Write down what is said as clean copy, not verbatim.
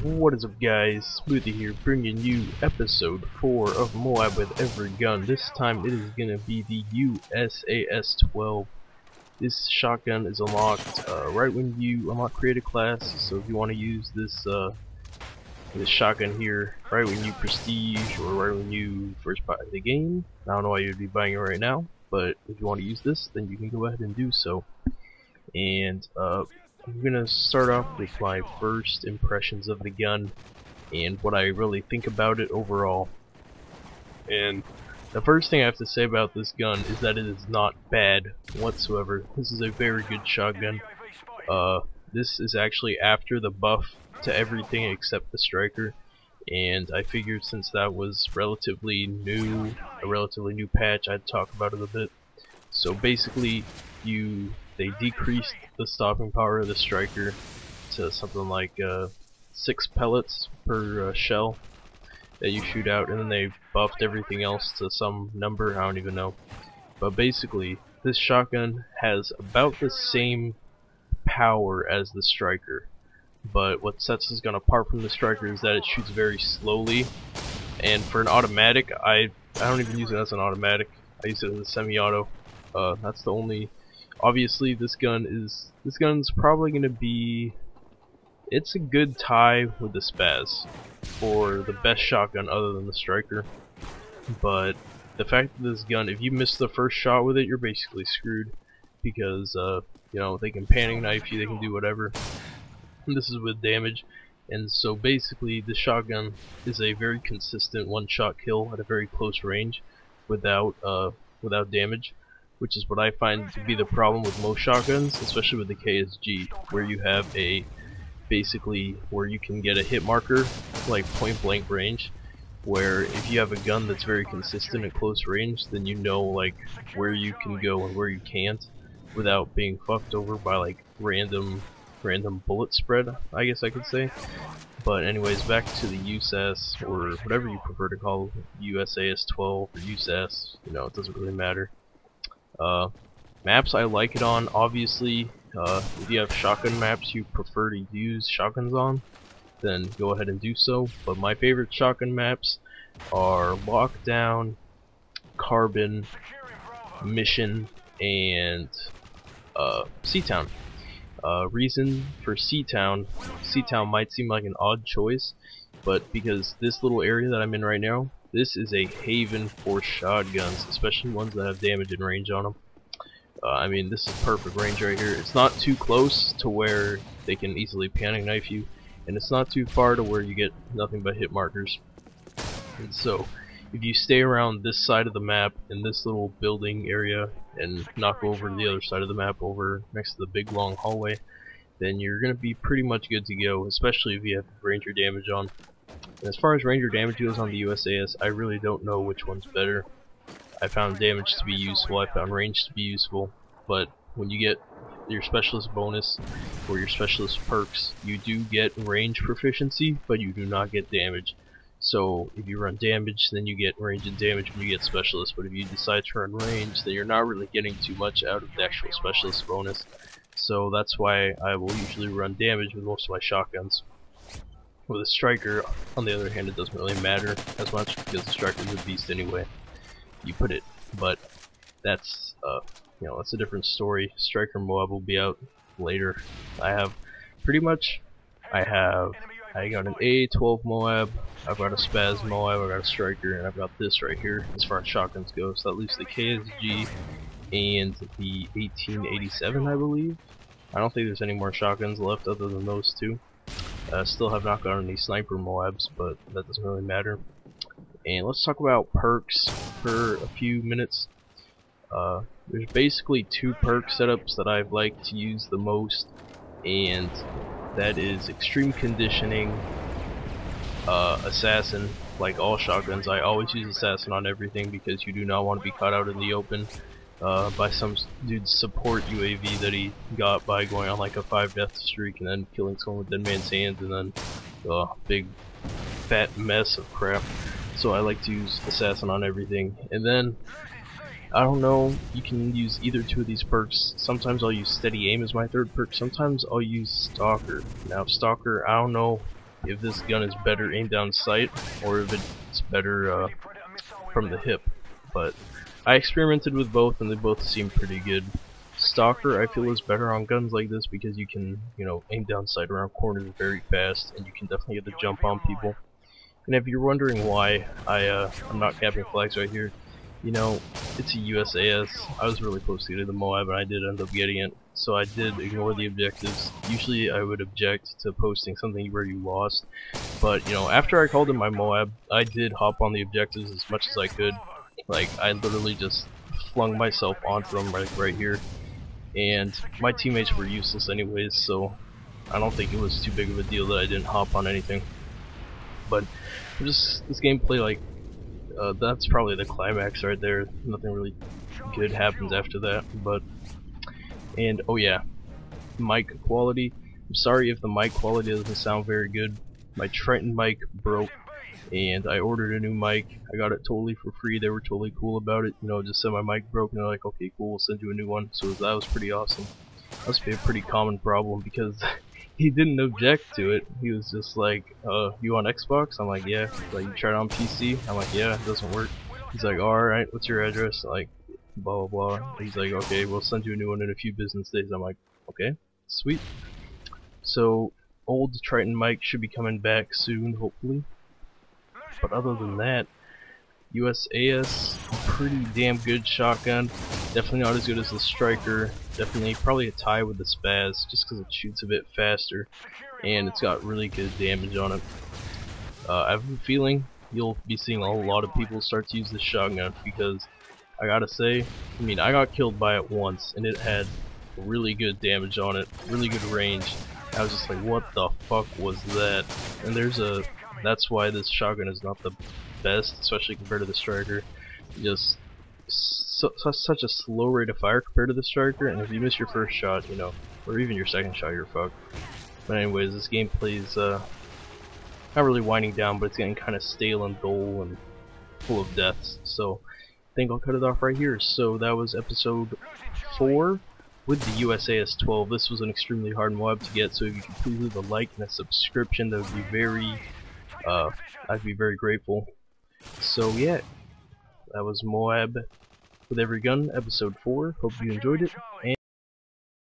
What is up, guys? Smoothie here, bringing you episode 4 of MOAB with every gun. This time it is gonna be the USAS-12. This shotgun is unlocked right when you unlock create a class. So if you want to use this shotgun here right when you prestige or right when you first buy the game, I don't know why you'd be buying it right now, but if you want to use this, then you can go ahead and do so. And I'm gonna start off with my first impressions of the gun and what I really think about it overall. And the first thing I have to say about this gun is that it is not bad whatsoever. This is a very good shotgun. This is actually after the buff to everything except the striker, and I figured since that was a relatively new patch, I'd talk about it a bit. So basically, they decreased the stopping power of the striker to something like 6 pellets per shell that you shoot out, and then they buffed everything else to some number, I don't even know. But basically, this shotgun has about the same power as the striker, but what sets this gun apart from the striker is that it shoots very slowly. And for an automatic, I don't even use it as an automatic, I use it as a semi-auto. That's the only. Obviously, this gun's probably gonna be. It's a good tie with the Spaz for the best shotgun other than the striker. But the fact that this gun, if you miss the first shot with it, you're basically screwed, because you know, they can panic knife you, they can do whatever. And this is with damage, and so basically the shotgun is a very consistent one-shot kill at a very close range without damage, which is what I find to be the problem with most shotguns, especially with the KSG, where you have where you can get a hit marker, like point blank range, where if you have a gun that's very consistent at close range, then you know like where you can go and where you can't without being fucked over by like random bullet spread, I guess I could say. But anyways, back to the USAS, or whatever you prefer to call it, USAS-12 or USAS, you know, it doesn't really matter. Maps I like it on, obviously. If you have shotgun maps you prefer to use shotguns on, then go ahead and do so. But my favorite shotgun maps are Lockdown, Carbon, Mission, and Seatown. Reason for Seatown might seem like an odd choice, but because this little area that I'm in right now, this is a haven for shotguns, especially ones that have damage and range on them. I mean, this is perfect range right here. It's not too close to where they can easily panic knife you, and it's not too far to where you get nothing but hit markers. And so, if you stay around this side of the map in this little building area and not go over to the other side of the map over next to the big long hallway, then you're gonna be pretty much good to go, especially if you have ranger damage on. And as far as ranger damage goes on the USAS, I really don't know which one's better. I found damage to be useful, I found range to be useful, but when you get your specialist bonus or your specialist perks, you do get range proficiency, but you do not get damage. So if you run damage, then you get range and damage when you get specialist, but if you decide to run range, then you're not really getting too much out of the actual specialist bonus. So that's why I will usually run damage with most of my shotguns. With a striker, on the other hand, it doesn't really matter as much because the striker is a beast anyway. You put it, but that's you know, that's a different story. Striker MOAB will be out later. I got an A12 MOAB, I've got a Spaz MOAB, I've got a striker, and I've got this right here as far as shotguns go. So that leaves the KSG and the 1887, I believe. I don't think there's any more shotguns left other than those two. Still have not gotten any sniper MOABs, but that doesn't really matter. And let's talk about perks for a few minutes. There's basically 2 perk setups that I've liked to use the most, and that is Extreme Conditioning, Assassin. Like all shotguns, I always use Assassin on everything because you do not want to be caught out in the open by some dude's support UAV that he got by going on like a 5-death streak and then killing someone with Dead Man's Hands and then a big fat mess of crap. So I like to use Assassin on everything. And then, I don't know, you can use either 2 of these perks. Sometimes I'll use Steady Aim as my 3rd perk, sometimes I'll use Stalker. Now Stalker, I don't know if this gun is better aimed down sight or if it's better from the hip. But I experimented with both and they both seem pretty good. Stalker I feel is better on guns like this because you can, you know, aim down sight around corners very fast and you can definitely get the jump on people. And if you're wondering why I'm not capping flags right here, you know, it's a USAS. I was really close to getting the MOAB and I did end up getting it, so I did ignore the objectives. Usually I would object to posting something where you lost, but you know, after I called in my MOAB, I did hop on the objectives as much as I could. Like, I literally just flung myself onto them right here, and my teammates were useless anyways, so I don't think it was too big of a deal that I didn't hop on anything. But just this gameplay, like, that's probably the climax right there. Nothing really good happens after that. But, and oh yeah, mic quality. I'm sorry if the mic quality doesn't sound very good. My Triton mic broke, and I ordered a new mic. I got it totally for free. They were totally cool about it. You know, just said my mic broke, and they're like, okay, cool, we'll send you a new one. So that was pretty awesome. That must be a pretty common problem because he didn't object to it. He was just like, you on Xbox? I'm like, yeah. Like, you tried it on PC? I'm like, yeah, it doesn't work. He's like, alright, what's your address? Like, blah blah blah. He's like, okay, we'll send you a new one in a few business days. I'm like, okay, sweet. So, old Triton mic should be coming back soon, hopefully. But other than that, USAS, pretty damn good shotgun. Definitely not as good as the Striker. Definitely probably a tie with the Spaz, just because it shoots a bit faster, and it's got really good damage on it. I have a feeling you'll be seeing a lot of people start to use this shotgun because I gotta say, I mean, I got killed by it once, and it had really good damage on it, really good range. I was just like, what the fuck was that? And that's why this shotgun is not the best, especially compared to the Striker. Just such a slow rate of fire compared to the Striker, and if you miss your first shot, you know, or even your second shot, you're fucked. But anyways, this gameplay is not really winding down, but it's getting kind of stale and dull and full of deaths. So I think I'll cut it off right here. So that was episode 4 with the USAS-12. This was an extremely hard MOAB to get, so if you could please leave a like and a subscription, that would be very I'd be very grateful. So yeah, that was MOAB with Every Gun, episode 4. Hope you enjoyed it.